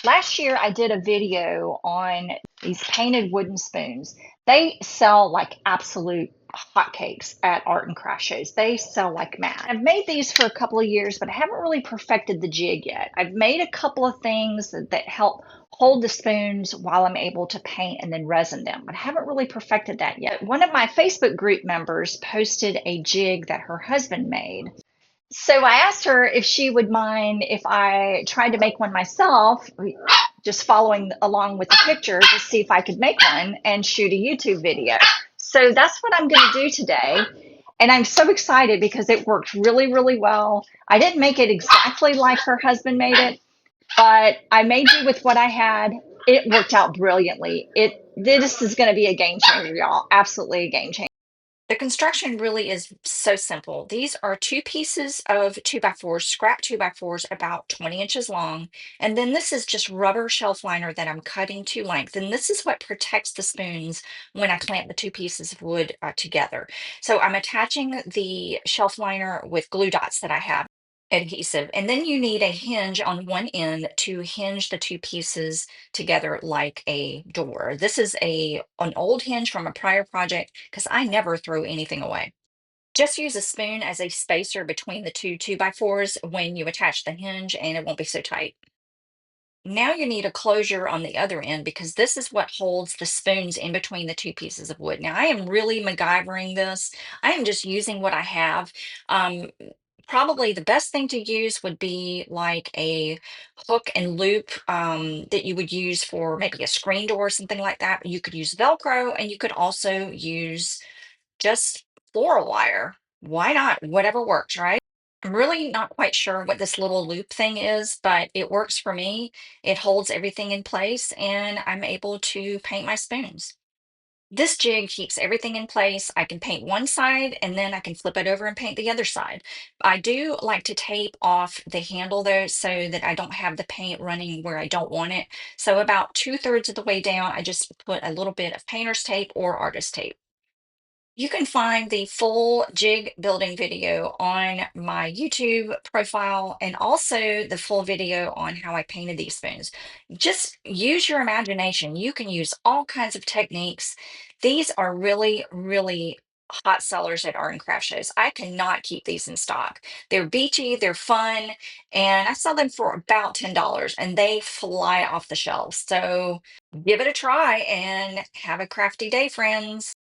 Last year, I did a video on these painted wooden spoons. They sell like absolute hotcakes at art and craft shows. They sell like mad. I've made these for a couple of years, but I haven't really perfected the jig yet. I've made a couple of things that help hold the spoons while I'm able to paint and then resin them, but I haven't really perfected that yet. One of my Facebook group members posted a jig that her husband made. So I asked her if she would mind if I tried to make one myself, just following along with the picture to see if I could make one and shoot a YouTube video. So that's what I'm going to do today. And I'm so excited because it worked really, really well. I didn't make it exactly like her husband made it, but I made do with what I had. It worked out brilliantly. This is going to be a game changer, y'all. Absolutely a game changer. The construction really is so simple. These are two pieces of 2x4s, scrap 2x4s, about 20 inches long. And then this is just rubber shelf liner that I'm cutting to length. And this is what protects the spoons when I clamp the two pieces of wood together. So I'm attaching the shelf liner with glue dots that I have, adhesive. And then you need a hinge on one end to hinge the two pieces together like a door. This is an old hinge from a prior project because I never throw anything away. Just use a spoon as a spacer between the two 2x4s when you attach the hinge and it won't be so tight. Now you need a closure on the other end because this is what holds the spoons in between the two pieces of wood. Now I am really MacGyvering this. I am just using what I have. Um, Probably the best thing to use would be like a hook and loop that you would use for maybe a screen door or something like that. You could use Velcro and you could also use just floral wire. Why not? Whatever works, right? I'm really not quite sure what this little loop thing is, but it works for me. It holds everything in place and I'm able to paint my spoons. This jig keeps everything in place. I can paint one side and then I can flip it over and paint the other side. I do like to tape off the handle though so that I don't have the paint running where I don't want it. So about 2/3 of the way down, I just put a little bit of painter's tape or artist tape. You can find the full jig building video on my YouTube profile and also the full video on how I painted these spoons. Just use your imagination. You can use all kinds of techniques. These are really, really hot sellers at art and craft shows. I cannot keep these in stock. They're beachy, they're fun, and I sell them for about $10 and they fly off the shelves. So give it a try and have a crafty day, friends.